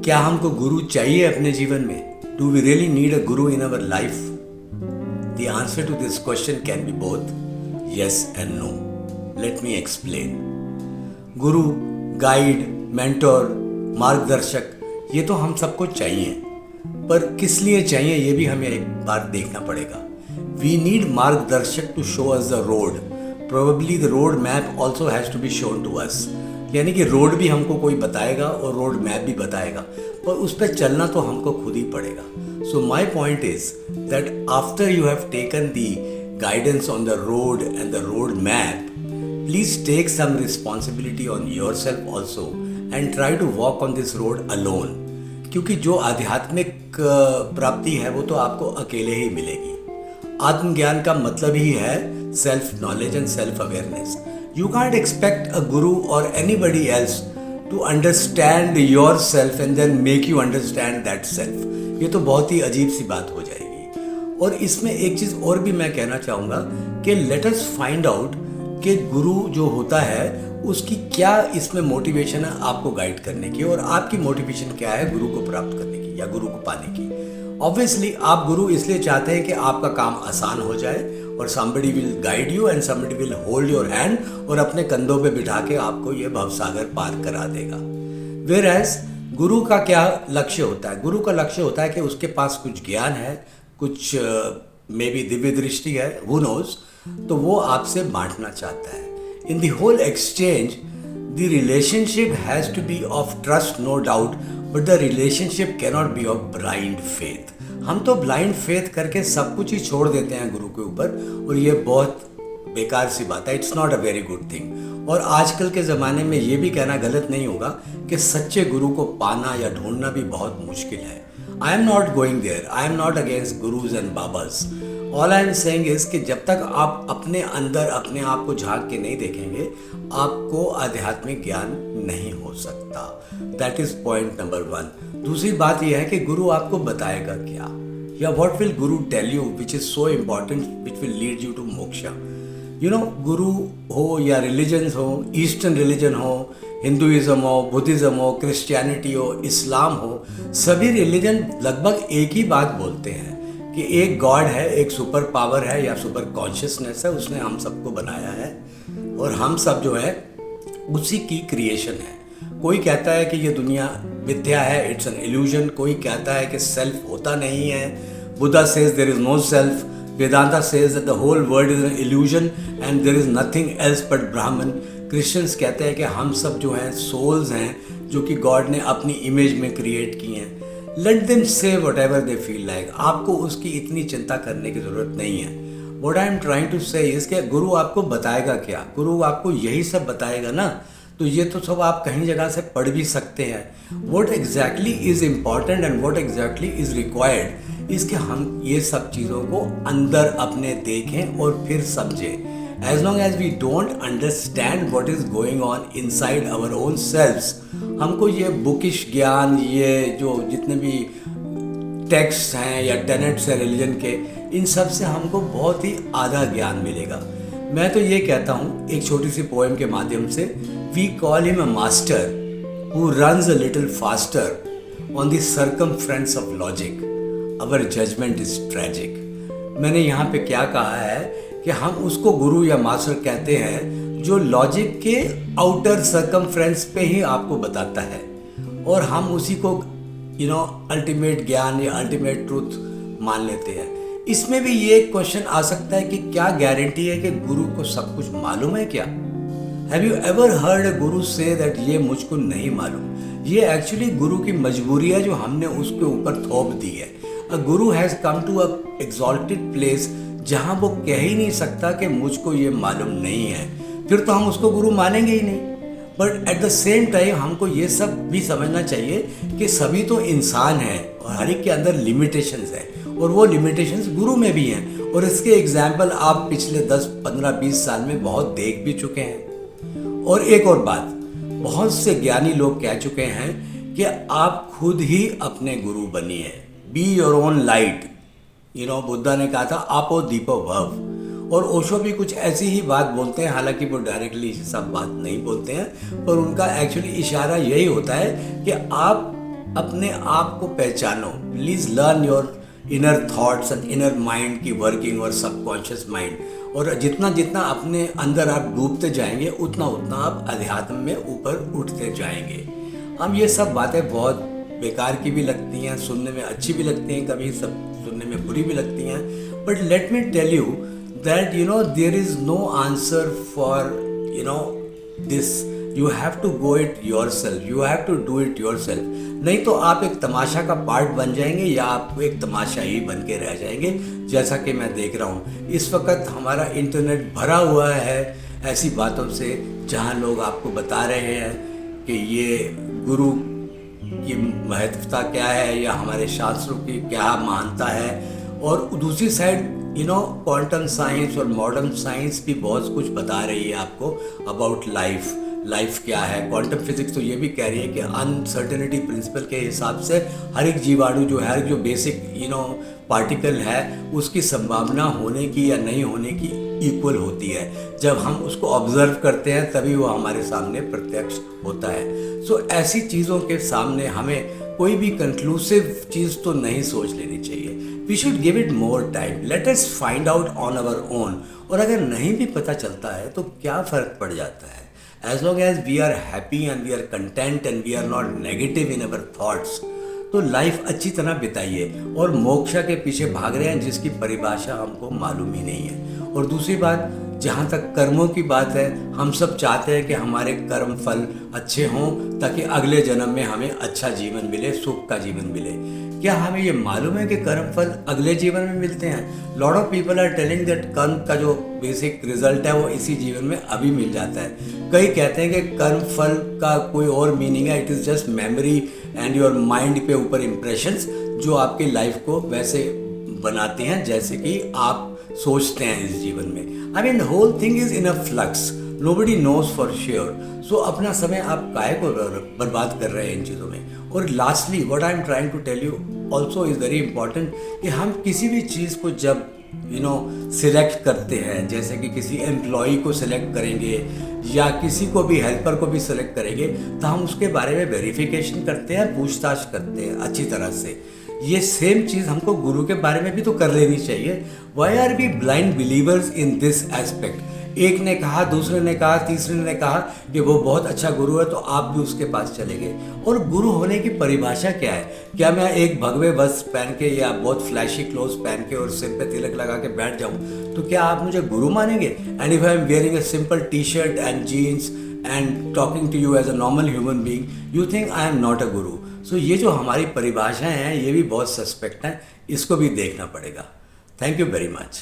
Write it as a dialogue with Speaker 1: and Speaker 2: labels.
Speaker 1: क्या हमको गुरु चाहिए अपने जीवन में? Do we really need a guru in our life? The answer to this question can be both yes and no. Let me explain. Guru, guide, mentor, मार्गदर्शक, ये तो हम सबको चाहिए, पर किस लिए चाहिए ये भी हमें एक बार देखना पड़ेगा. We need मार्गदर्शक to show us the road. Probably the road map also has to be shown to us. यानी कि रोड भी हमको कोई बताएगा और रोड मैप भी बताएगा, पर उस पर चलना तो हमको खुद ही पड़ेगा. So my point is that after you have taken the guidance on the road and the road map, please take some responsibility on yourself also and try to walk on this road alone. क्योंकि जो आध्यात्मिक प्राप्ति है वो तो आपको अकेले ही मिलेगी. आत्मज्ञान का मतलब ही है self knowledge and self awareness. You can't expect a guru or anybody else to understand yourself and then make you understand that self. ये तो बहुत ही अजीब सी बात हो जाएगी. और इसमें एक चीज़ और भी मैं कहना चाहूँगा कि लेट अस फाइंड आउट कि गुरु जो होता है उसकी क्या इसमें मोटिवेशन है आपको गाइड करने की, और आपकी मोटिवेशन क्या है गुरु को प्राप्त करने की या गुरु को पाने की. ऑब्वियसली आप गुरु इसलिए चाहते हैं कि आपका काम आसान हो जाए और somebody will guide you and somebody will hold your hand और अपने कंधों पे बिठा के आपको ये भवसागर पार करा देगा. Whereas गुरु का क्या लक्ष्य होता है? गुरु का लक्ष्य होता है कि उसके पास कुछ ज्ञान है, कुछ मे बी दिव्य दृष्टि है, हु नोज, तो वो आपसे बांटना चाहता है. In the whole exchange the relationship has to be of trust, no doubt, but the relationship cannot be of blind faith. हम तो ब्लाइंड फेथ करके सब कुछ ही छोड़ देते हैं गुरु के ऊपर, और ये बहुत बेकार सी बात है. It's not a very good thing. और आजकल के ज़माने में ये भी कहना गलत नहीं होगा कि सच्चे गुरु को पाना या ढूंढना भी बहुत मुश्किल है. I am not going there. I am not against gurus and babas. All I am saying is कि जब तक आप अपने अंदर अपने आप को झांक के नहीं देखेंगे, आपको आध्यात्मिक ज्ञान नहीं हो सकता. That is point number 1. दूसरी बात यह है कि गुरु आपको बताएगा क्या, या what will Guru tell you which is so important, which will lead you to moksha. You know, गुरु हो या रिलीजन्स हो, ईस्टर्न रिलीजन हो, हिंदुइज्म हो, बुद्धिज़्म हो, क्रिश्चियनिटी हो, इस्लाम हो, सभी रिलीजन लगभग एक ही बात बोलते हैं कि एक गॉड है, एक सुपर पावर है या सुपर कॉन्शियसनेस है, उसने हम सबको बनाया है और हम सब जो है उसी की क्रिएशन है. कोई कहता है कि ये दुनिया मिथ्या है, इट्स एन इल्यूजन. कोई कहता है कि सेल्फ होता नहीं है. Buddha says there is no self. Vedanta says that the whole world is an illusion and there is nothing else but Brahman. Christians कहते हैं कि हम सब जो हैं सोल्स हैं जो कि गॉड ने अपनी इमेज में क्रिएट की हैं. Let them say whatever they feel like. आपको उसकी इतनी चिंता करने की ज़रूरत नहीं है. What I am trying to say is कि गुरु आपको बताएगा क्या? गुरु आपको यही सब बताएगा ना, तो ये तो सब आप कहीं जगह से पढ़ भी सकते हैं. What exactly is important and what exactly is required इसके हम ये सब चीज़ों को अंदर अपने देखें और फिर समझें. As long as we don't understand what is going on inside our own selves, हमको ये बुकिश ज्ञान, ये जो जितने भी टेक्स्ट हैं या टेनेट्स हैं रिलीजन के, इन सब से हमको बहुत ही आधा ज्ञान मिलेगा. मैं तो ये कहता हूँ एक छोटी सी पोएम के माध्यम से, we call him a master who runs a little faster on the circumference of logic. Our judgement is tragic. मैंने यहाँ पे क्या कहा है कि हम उसको गुरु या मास्टर कहते हैं जो लॉजिक के आउटर सर्कमफ्रेंस पे ही आपको बताता है, और हम उसी को अल्टीमेट ज्ञान या अल्टीमेट ट्रूथ मान लेते हैं. इसमें भी ये क्वेश्चन आ सकता है कि क्या गारंटी है कि गुरु को सब कुछ मालूम है क्या? Have you ever heard a Guru say that ये मुझको नहीं मालूम? ये एक्चुअली गुरु की मजबूरी है जो हमने उसके ऊपर थोप दी है. A guru has come to a exalted place जहाँ वो कह ही नहीं सकता कि मुझको ये मालूम नहीं है, फिर तो हम उसको गुरु मानेंगे ही नहीं. But at the same time हमको ये सब भी समझना चाहिए कि सभी तो इंसान हैं और हर एक के अंदर लिमिटेशंस हैं, और वो लिमिटेशंस गुरु में भी हैं, और इसके एग्जाम्पल आप पिछले 10, 15, 20 साल में बहुत देख भी चुके हैं. और एक और बात, बहुत से ज्ञानी लोग कह चुके हैं कि आप खुद ही अपने गुरु बनिए. Be your own light. Buddha ने कहा था आपो दीपो भव. और ओशो भी कुछ ऐसी ही बात बोलते हैं, हालांकि वो डायरेक्टली सब बात नहीं बोलते हैं, पर उनका एक्चुअली इशारा यही होता है कि आप अपने आप को पहचानो। Please learn your inner thoughts and inner mind की वर्किंग और सबकॉन्शियस माइंड। और जितना जितना अपने अंदर आप डूबते जाएंगे उतना उतना आप अध्यात्म में ऊपर उठते जाएंगे। हम ये सब बातें बहुत बेकार की भी लगती हैं, सुनने में अच्छी भी लगती हैं, कभी सब सुनने में बुरी भी लगती हैं, but let me tell you that there is no answer for this. You have to go it yourself, you have to do it yourself. नहीं तो आप एक तमाशा का पार्ट बन जाएंगे या आप एक तमाशा ही बन के रह जाएंगे, जैसा कि मैं देख रहा हूँ इस वक्त हमारा इंटरनेट भरा हुआ है ऐसी बातों से जहाँ लोग आपको बता रहे हैं कि ये गुरु की महत्वता क्या है या हमारे शास्त्रों की क्या मानता है। और दूसरी साइड क्वांटम साइंस और मॉडर्न साइंस भी बहुत कुछ बता रही है आपको अबाउट लाइफ क्या है। क्वांटम फिजिक्स तो ये भी कह रही है कि अनसर्टेनिटी प्रिंसिपल के हिसाब से हर एक जीवाणु जो है, हर एक जो बेसिक पार्टिकल है उसकी संभावना होने की या नहीं होने की इक्वल होती है। जब हम उसको ऑब्जर्व करते हैं तभी वो हमारे सामने प्रत्यक्ष होता है। सो ऐसी चीज़ों के सामने हमें कोई भी कंक्लूसिव चीज़ तो नहीं सोच लेनी चाहिए। We should give it more time, let us find out on our own. और अगर नहीं भी पता चलता है तो क्या फ़र्क पड़ जाता है, as long as we are happy and we are content and we are not negative in our thoughts, तो लाइफ अच्छी तरह बिताइए। और मोक्षा के पीछे भाग रहे हैं जिसकी परिभाषा हमको मालूम ही नहीं है। और दूसरी बात, जहाँ तक कर्मों की बात है, हम सब चाहते हैं कि हमारे कर्म फल अच्छे हों ताकि अगले जन्म में हमें अच्छा जीवन मिले, सुख का जीवन मिले। क्या हमें ये मालूम है कि कर्म फल अगले जीवन में मिलते हैं? Lot of people are telling that karma का जो बेसिक रिजल्ट है वो इसी जीवन में अभी मिल जाता है। कई कहते हैं कि कर्म फल का कोई और मीनिंग है, it is just memory and your mind पे ऊपर इम्प्रेशंस जो आपकी लाइफ को वैसे बनाते हैं जैसे कि आप सोचते हैं इस जीवन में। I mean whole thing is in a flux, nobody knows for sure. So अपना समय आप काहे को बर्बाद कर रहे हैं इन चीज़ों में। और lastly what I am trying to tell you also is very important कि हम किसी भी चीज़ को जब सिलेक्ट करते हैं, जैसे कि किसी एम्प्लॉई को सिलेक्ट करेंगे या किसी को भी हेल्पर को भी सिलेक्ट करेंगे तो हम उसके बारे में वेरिफिकेशन करते हैं, पूछताछ करते हैं अच्छी तरह से। ये सेम चीज़ हमको गुरु के बारे में भी तो कर लेनी चाहिए। Why are we blind believers in this aspect? एक ने कहा, दूसरे ने कहा, तीसरे ने कहा कि वो बहुत अच्छा गुरु है तो आप भी उसके पास चले गए। और गुरु होने की परिभाषा क्या है? क्या मैं एक भगवे वस्त्र पहन के या बहुत फ्लैशी क्लोथ्स पहन के और सिर पे तिलक लगा के बैठ जाऊं तो क्या आप मुझे गुरु मानेंगे? And if I am wearing a simple T shirt and jeans and talking to you as a normal human being, you think I am not a guru. So ये जो हमारी परिभाषाएं हैं ये भी बहुत सस्पेक्ट हैं, इसको भी देखना पड़ेगा। Thank you very much.